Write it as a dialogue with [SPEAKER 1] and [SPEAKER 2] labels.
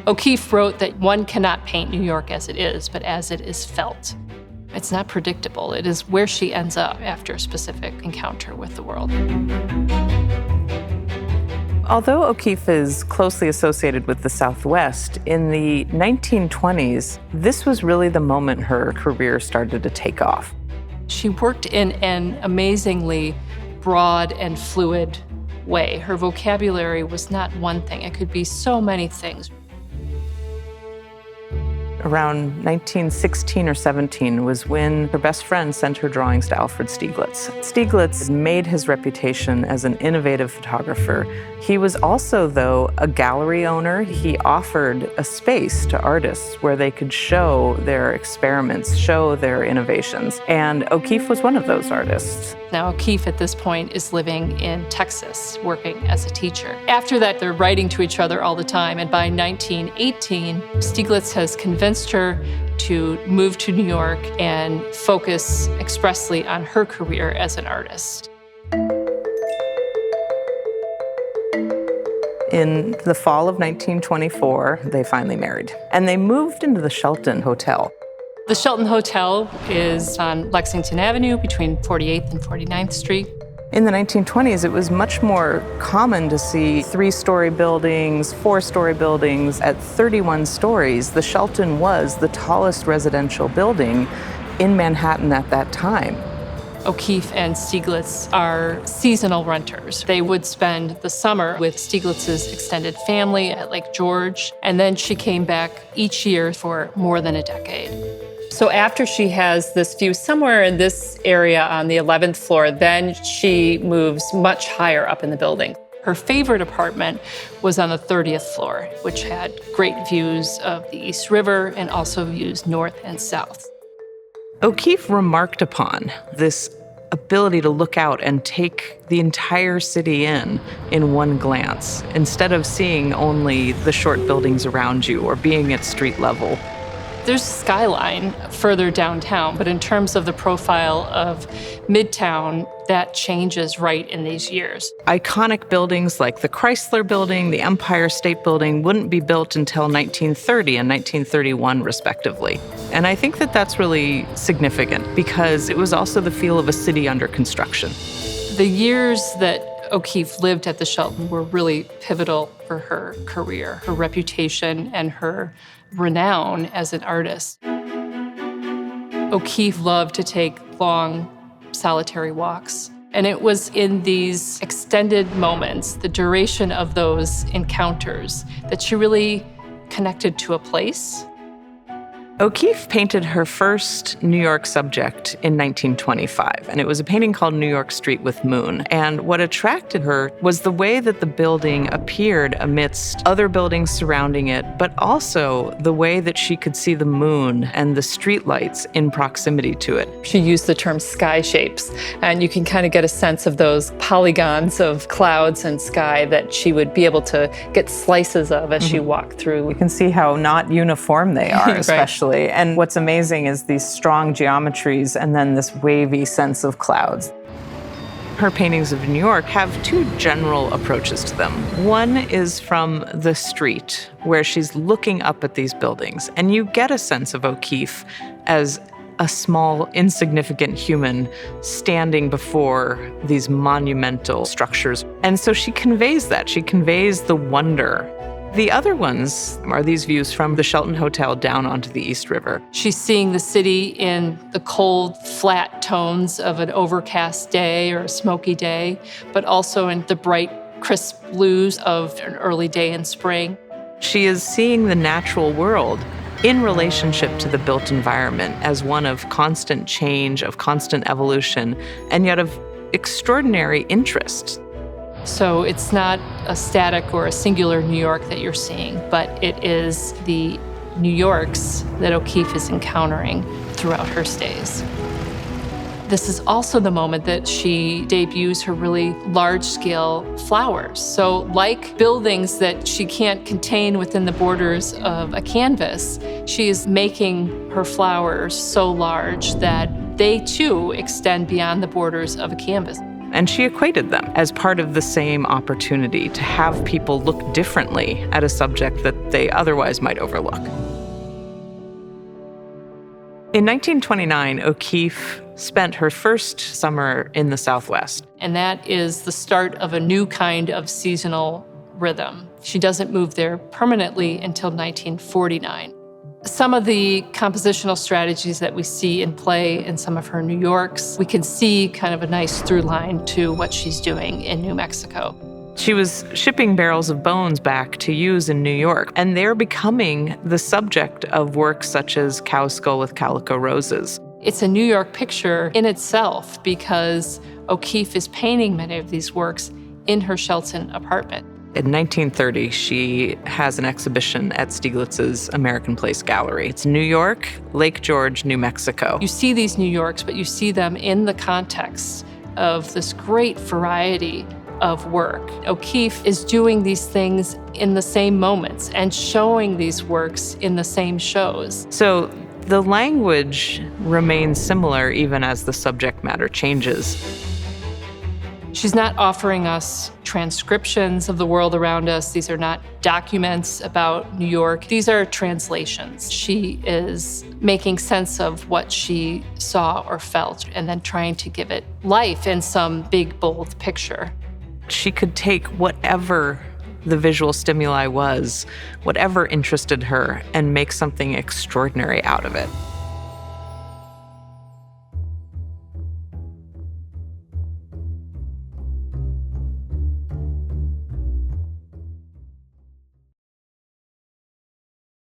[SPEAKER 1] O'Keeffe wrote that one cannot paint New York as it is, but as it is felt. It's not predictable. It is where she ends up after a specific encounter with the world.
[SPEAKER 2] Although O'Keeffe is closely associated with the Southwest, in the 1920s, this was really the moment her career started to take off.
[SPEAKER 1] She worked in an amazingly broad and fluid way. Her vocabulary was not one thing. It could be so many things.
[SPEAKER 2] Around 1916 or 17 was when her best friend sent her drawings to Alfred Stieglitz. Stieglitz made his reputation as an innovative photographer. He was also, though, a gallery owner. He offered a space to artists where they could show their experiments, show their innovations. And O'Keeffe was one of those artists.
[SPEAKER 1] Now, O'Keeffe at this point is living in Texas, working as a teacher. After that, they're writing to each other all the time, and by 1918, Stieglitz has convinced her to move to New York and focus expressly on her career as an artist.
[SPEAKER 2] In the fall of 1924, they finally married, and they moved into the Shelton Hotel.
[SPEAKER 1] The Shelton Hotel is on Lexington Avenue between 48th and 49th Street.
[SPEAKER 2] In the 1920s, it was much more common to see 3-story buildings, 4-story buildings. At 31 stories, the Shelton was the tallest residential building in Manhattan at that time.
[SPEAKER 1] O'Keeffe and Stieglitz are seasonal renters. They would spend the summer with Stieglitz's extended family at Lake George, and then she came back each year for more than a decade. So after she has this view somewhere in this area on the 11th floor, then she moves much higher up in the building. Her favorite apartment was on the 30th floor, which had great views of the East River and also views north and south.
[SPEAKER 2] O'Keeffe remarked upon this ability to look out and take the entire city in one glance, instead of seeing only the short buildings around you or being at street level.
[SPEAKER 1] There's a skyline further downtown, but in terms of the profile of Midtown, that changes right in these years.
[SPEAKER 2] Iconic buildings like the Chrysler Building, the Empire State Building wouldn't be built until 1930 and 1931, respectively. And I think that that's really significant because it was also the feel of a city under construction.
[SPEAKER 1] The years that O'Keeffe lived at the Shelton were really pivotal for her career, her reputation, and her renown as an artist. O'Keeffe loved to take long, solitary walks. And it was in these extended moments, the duration of those encounters, that she really connected to a place.
[SPEAKER 2] O'Keeffe painted her first New York subject in 1925, and it was a painting called New York Street with Moon. And what attracted her was the way that the building appeared amidst other buildings surrounding it, but also the way that she could see the moon and the streetlights in proximity to it.
[SPEAKER 1] She used the term sky shapes, and you can kind of get a sense of those polygons of clouds and sky that she would be able to get slices of as she walked through.
[SPEAKER 2] You can see how not uniform they are,
[SPEAKER 1] Right.
[SPEAKER 2] especially. And what's amazing is these strong geometries and then this wavy sense of clouds. Her paintings of New York have two general approaches to them. One is from the street, where she's looking up at these buildings, and you get a sense of O'Keeffe as a small, insignificant human standing before these monumental structures. And so she conveys that. She conveys the wonder. The other ones are these views from the Shelton Hotel down onto the East River.
[SPEAKER 1] She's seeing the city in the cold, flat tones of an overcast day or a smoky day, but also in the bright, crisp blues of an early day in spring.
[SPEAKER 2] She is seeing the natural world in relationship to the built environment as one of constant change, of constant evolution, and yet of extraordinary interest.
[SPEAKER 1] So it's not a static or a singular New York that you're seeing, but it is the New Yorks that O'Keeffe is encountering throughout her stays. This is also the moment that she debuts her really large-scale flowers. So like buildings that she can't contain within the borders of a canvas, she is making her flowers so large that they too extend beyond the borders of a canvas.
[SPEAKER 2] and she equated them as part of the same opportunity to have people look differently at a subject that they otherwise might overlook. In 1929, O'Keeffe spent her first summer in the Southwest.
[SPEAKER 1] And that is the start of a new kind of seasonal rhythm. She doesn't move there permanently until 1949. Some of the compositional strategies that we see in play in some of her New Yorks, we can see kind of a nice through line to what she's doing in New Mexico.
[SPEAKER 2] She was shipping barrels of bones back to use in New York, and they're becoming the subject of works such as Cow's Skull with Calico Roses.
[SPEAKER 1] It's a New York picture in itself because O'Keeffe is painting many of these works in her Shelton apartment.
[SPEAKER 2] In 1930, she has an exhibition at Stieglitz's American Place Gallery. It's New York, Lake George, New Mexico.
[SPEAKER 1] You see these New Yorks, but you see them in the context of this great variety of work. O'Keeffe is doing these things in the same moments and showing these works in the same shows.
[SPEAKER 2] So the language remains similar even as the subject matter changes.
[SPEAKER 1] She's not offering us transcriptions of the world around us. These are not documents about New York. These are translations. She is making sense of what she saw or felt and then trying to give it life in some big, bold picture.
[SPEAKER 2] She could take whatever the visual stimuli was, whatever interested her, and make something extraordinary out of it.